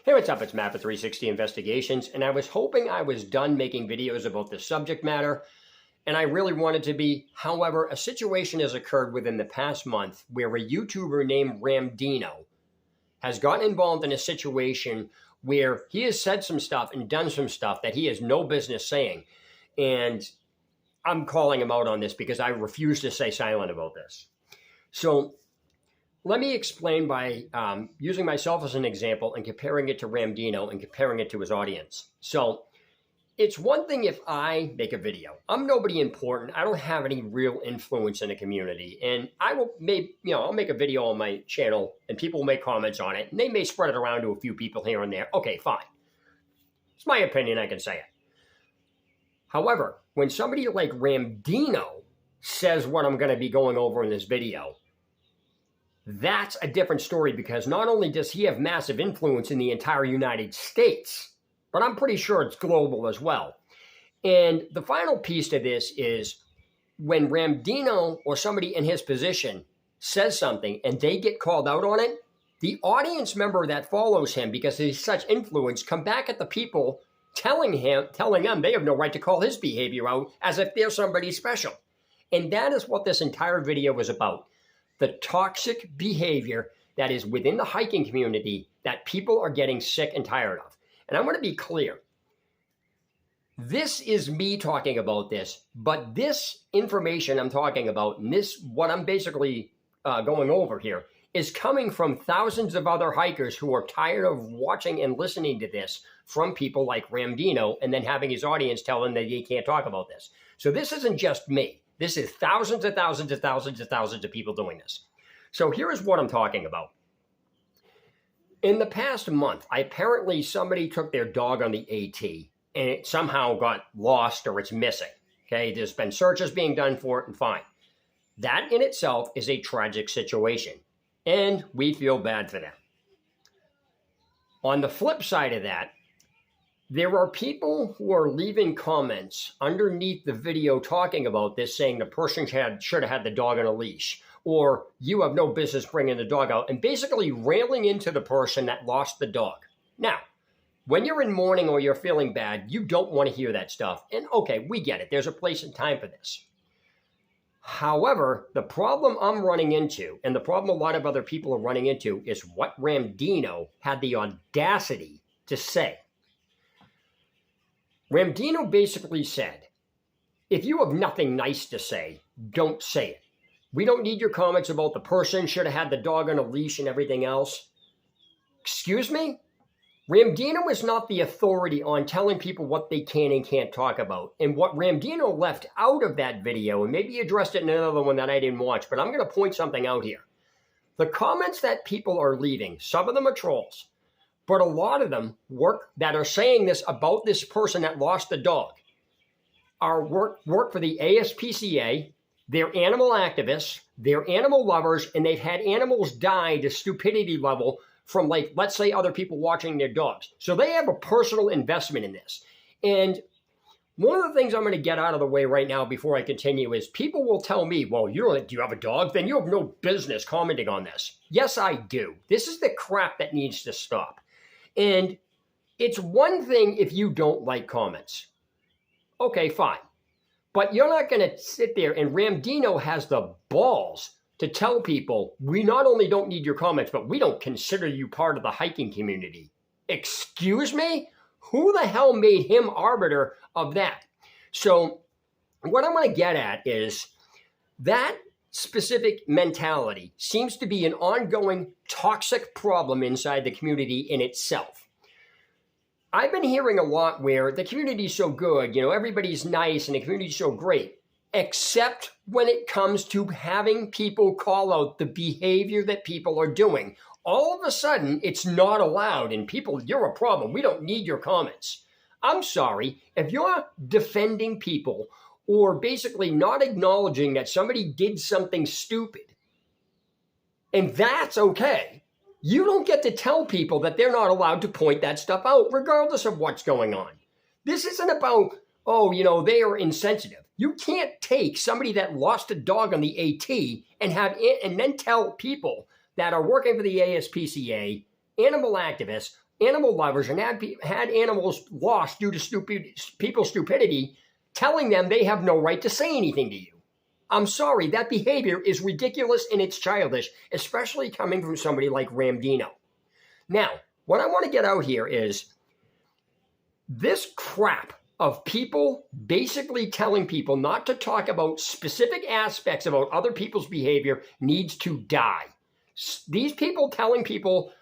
Hey, what's up? It's Matt for 360 Investigations, and I was hoping I was done making videos about this subject matter, and I really wanted to be. However, a situation has occurred within the past month where a YouTuber named Ramdino has gotten involved in a situation where he has said some stuff and done some stuff that he has no business saying, and I'm calling him out on this because I refuse to stay silent about this. So let me explain by using myself as an example and comparing it to Ramdino and comparing it to his audience. So it's one thing if I make a video. I'm nobody important. I don't have any real influence in the community. And I will I'll make a video on my channel and people will make comments on it. And they may spread it around to a few people here and there. Okay, fine. It's my opinion. I can say it. However, when somebody like Ramdino says what I'm going to be going over in this video, that's a different story because not only does he have massive influence in the entire United States, but I'm pretty sure it's global as well. And the final piece to this is when Ramdino or somebody in his position says something and they get called out on it, the audience member that follows him because he's such influence come back at the people telling them they have no right to call his behavior out as if they're somebody special. And that is what this entire video was about. The toxic behavior that is within the hiking community that people are getting sick and tired of. And I want to be clear. This is me talking about this, but this information I'm talking about, and what I'm basically going over here, is coming from thousands of other hikers who are tired of watching and listening to this from people like Ramdino and then having his audience tell him that he can't talk about this. So this isn't just me. This is thousands and thousands and thousands and thousands of people doing this. So here is what I'm talking about. In the past month, apparently somebody took their dog on the AT and it somehow got lost or it's missing. Okay, there's been searches being done for it and fine. That in itself is a tragic situation and we feel bad for them. On the flip side of that, there are people who are leaving comments underneath the video talking about this, saying the person should have had the dog on a leash, or you have no business bringing the dog out, and basically railing into the person that lost the dog. Now, when you're in mourning or you're feeling bad, you don't want to hear that stuff. And okay, we get it. There's a place and time for this. However, the problem I'm running into, and the problem a lot of other people are running into, is what Ramdino had the audacity to say. Ramdino basically said, if you have nothing nice to say, don't say it. We don't need your comments about the person should have had the dog on a leash and everything else. Excuse me? Ramdino is not the authority on telling people what they can and can't talk about. And what Ramdino left out of that video, and maybe he addressed it in another one that I didn't watch, but I'm going to point something out here. The comments that people are leaving, some of them are trolls, but a lot of them that are saying this about this person that lost the dog work for the ASPCA. They're animal activists, they're animal lovers, and they've had animals die to stupidity level from, like, let's say other people watching their dogs. So they have a personal investment in this. And one of the things I'm going to get out of the way right now before I continue is people will tell me, well, do you have a dog? Then you have no business commenting on this. Yes, I do. This is the crap that needs to stop. And it's one thing if you don't like comments. Okay, fine. But you're not going to sit there, and Ramdino has the balls to tell people, we not only don't need your comments, but we don't consider you part of the hiking community. Excuse me? Who the hell made him arbiter of that? So what I'm going to get at is that specific mentality seems to be an ongoing toxic problem inside the community in itself. I've been hearing a lot where the community is so good, everybody's nice and the community's so great, except when it comes to having people call out the behavior that people are doing. All of a sudden, it's not allowed, and people, you're a problem. We don't need your comments. I'm sorry, if you're defending people or basically not acknowledging that somebody did something stupid, and that's okay, you don't get to tell people that they're not allowed to point that stuff out, regardless of what's going on. This isn't about, they are insensitive. You can't take somebody that lost a dog on the AT and then tell people that are working for the ASPCA, animal activists, animal lovers and had animals lost due to people's stupidity, telling them they have no right to say anything to you. I'm sorry, that behavior is ridiculous and it's childish, especially coming from somebody like Ramdino. Now, what I want to get out here is this crap of people basically telling people not to talk about specific aspects about other people's behavior needs to die. These people telling people,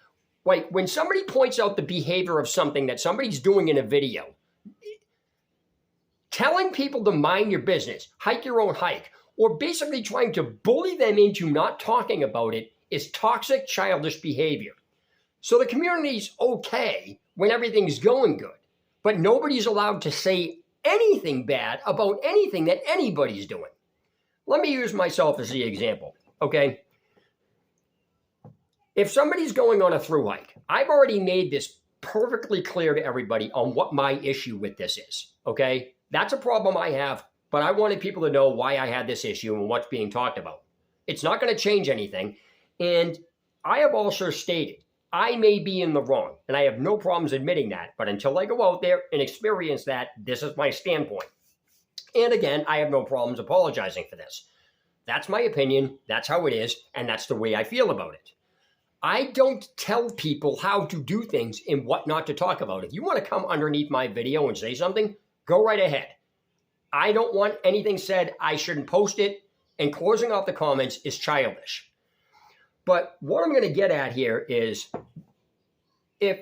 like when somebody points out the behavior of something that somebody's doing in a video, telling people to mind your business, hike your own hike, or basically trying to bully them into not talking about it is toxic, childish behavior. So the community's okay when everything's going good, but nobody's allowed to say anything bad about anything that anybody's doing. Let me use myself as the example, okay? If somebody's going on a thru hike, I've already made this perfectly clear to everybody on what my issue with this is, okay? That's a problem I have, but I wanted people to know why I had this issue and what's being talked about. It's not going to change anything. And I have also stated, I may be in the wrong, and I have no problems admitting that. But until I go out there and experience that, this is my standpoint. And again, I have no problems apologizing for this. That's my opinion. That's how it is. And that's the way I feel about it. I don't tell people how to do things and what not to talk about. If you want to come underneath my video and say something, go right ahead. I don't want anything said. I shouldn't post it. And closing off the comments is childish. But what I'm going to get at here is if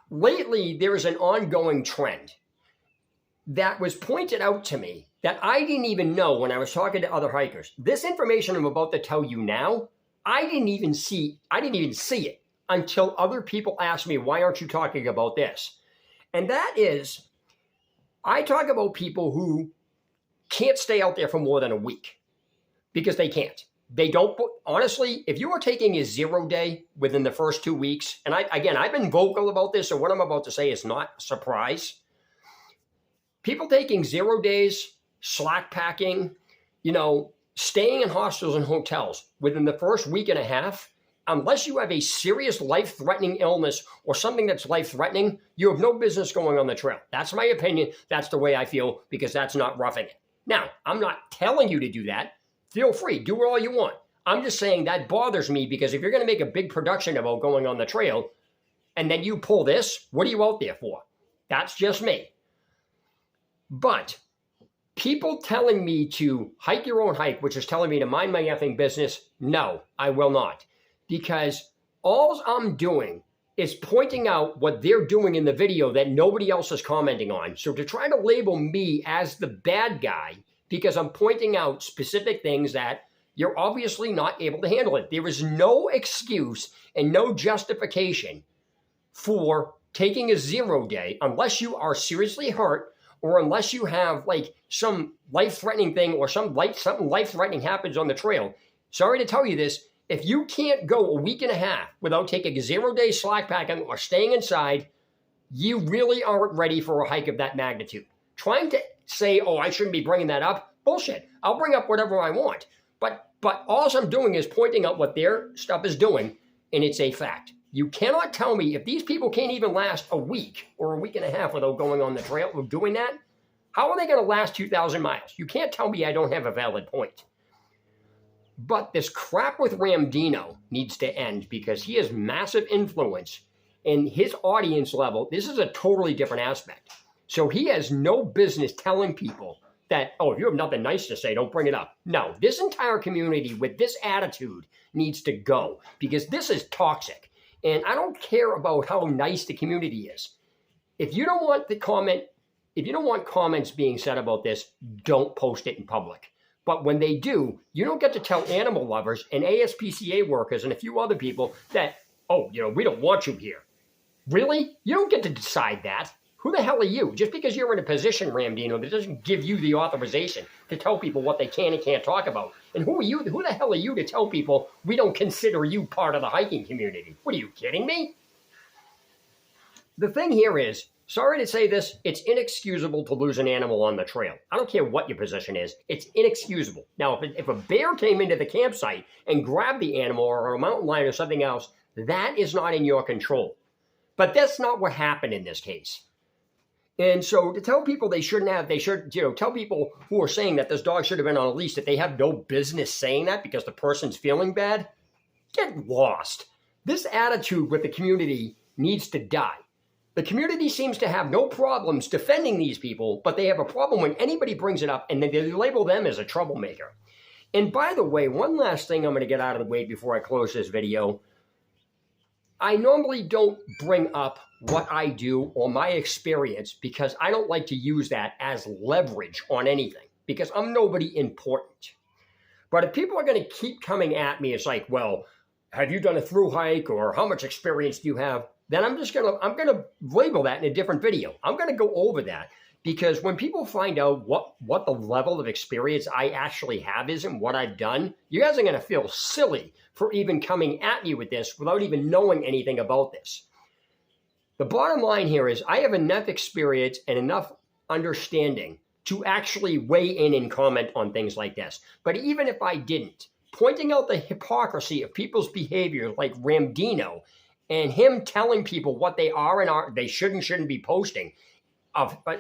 lately there is an ongoing trend that was pointed out to me that I didn't even know when I was talking to other hikers. This information I'm about to tell you now, I didn't even see it until other people asked me, why aren't you talking about this? And that is, I talk about people who can't stay out there for more than a week because they can't. They don't, honestly, if you are taking a 0 day within the first 2 weeks, and I've been vocal about this, so what I'm about to say is not a surprise. People taking 0 days, slack packing, staying in hostels and hotels within the first week and a half, unless you have a serious life-threatening illness or something that's life-threatening, you have no business going on the trail. That's my opinion. That's the way I feel because that's not roughing it. Now, I'm not telling you to do that. Feel free, do it all you want. I'm just saying that bothers me because if you're going to make a big production about going on the trail and then you pull this, what are you out there for? That's just me. But people telling me to hike your own hike, which is telling me to mind my effing business, no, I will not. Because all I'm doing is pointing out what they're doing in the video that nobody else is commenting on. So to try to label me as the bad guy because I'm pointing out specific things that you're obviously not able to handle it. There is no excuse and no justification for taking a 0 day unless you are seriously hurt or unless you have like some life-threatening thing or something life-threatening happens on the trail. Sorry to tell you this, if you can't go a week and a half without taking a 0 day slack packing or staying inside, you really aren't ready for a hike of that magnitude. Trying to say, oh, I shouldn't be bringing that up, bullshit. I'll bring up whatever I want. But all I'm doing is pointing out what their stuff is doing, and it's a fact. You cannot tell me if these people can't even last a week or a week and a half without going on the trail or doing that, how are they going to last 2,000 miles? You can't tell me I don't have a valid point. But this crap with Ramdino needs to end because he has massive influence in his audience level. This is a totally different aspect. So he has no business telling people that, oh, if you have nothing nice to say, don't bring it up. No, this entire community with this attitude needs to go because this is toxic. And I don't care about how nice the community is. If you don't want comments being said about this, don't post it in public. But when they do, you don't get to tell animal lovers and ASPCA workers and a few other people that, oh, we don't want you here. Really? You don't get to decide that. Who the hell are you? Just because you're in a position, Ramdino, that doesn't give you the authorization to tell people what they can and can't talk about. And who are you? Who the hell are you to tell people we don't consider you part of the hiking community? What are you kidding me? The thing here is, sorry to say this, it's inexcusable to lose an animal on the trail. I don't care what your position is. It's inexcusable. Now, if a bear came into the campsite and grabbed the animal or a mountain lion or something else, that is not in your control. But that's not what happened in this case. And so to tell people they should, tell people who are saying that this dog should have been on a leash that they have no business saying that because the person's feeling bad, get lost. This attitude with the community needs to die. The community seems to have no problems defending these people, but they have a problem when anybody brings it up and they label them as a troublemaker. And by the way, one last thing I'm going to get out of the way before I close this video. I normally don't bring up what I do or my experience because I don't like to use that as leverage on anything because I'm nobody important. But if people are going to keep coming at me, it's like, well, have you done a through hike or how much experience do you have? Then I'm going to label that in a different video. I'm going to go over that because when people find out what the level of experience I actually have is and what I've done, you guys are going to feel silly for even coming at me with this without even knowing anything about this. The bottom line here is I have enough experience and enough understanding to actually weigh in and comment on things like this. But even if I didn't, pointing out the hypocrisy of people's behavior like Ramdino and him telling people what they are and they shouldn't be posting,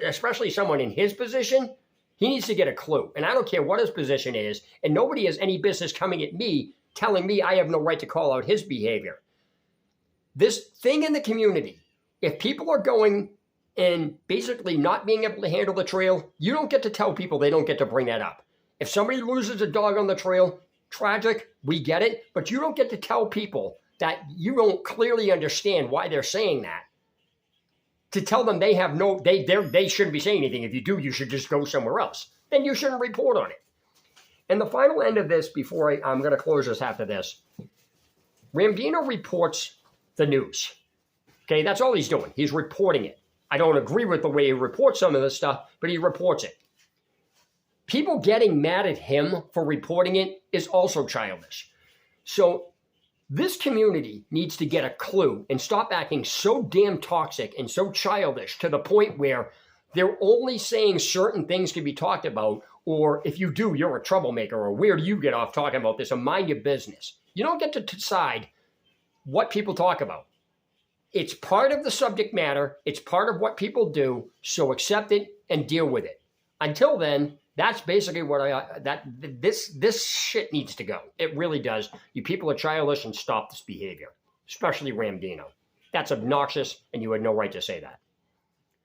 especially someone in his position, he needs to get a clue. And I don't care what his position is, and nobody has any business coming at me telling me I have no right to call out his behavior. This thing in the community, if people are going and basically not being able to handle the trail, you don't get to tell people they don't get to bring that up. If somebody loses a dog on the trail, tragic, we get it, but you don't get to tell people that you don't clearly understand why they're saying that. To tell them they have they shouldn't be saying anything. If you do, you should just go somewhere else. Then you shouldn't report on it. And the final end of this, before I'm going to close this after this, Ramdino reports the news. Okay, that's all he's doing. He's reporting it. I don't agree with the way he reports some of this stuff, but he reports it. People getting mad at him for reporting it is also childish. So this community needs to get a clue and stop acting so damn toxic and so childish to the point where they're only saying certain things can be talked about, or if you do, you're a troublemaker, or where do you get off talking about this, or mind your business. You don't get to decide what people talk about. It's part of the subject matter. It's part of what people do, so accept it and deal with it. Until then, that's basically what this shit needs to go. It really does. You people are childish and stop this behavior, especially Ramdino. That's obnoxious, and you had no right to say that.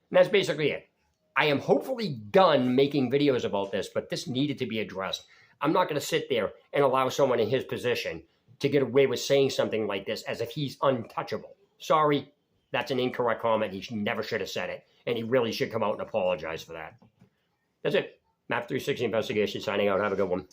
And that's basically it. I am hopefully done making videos about this, but this needed to be addressed. I'm not going to sit there and allow someone in his position to get away with saying something like this as if he's untouchable. Sorry, that's an incorrect comment. He never should have said it, and he really should come out and apologize for that. That's it. Map 360 Investigation signing out. Have a good one.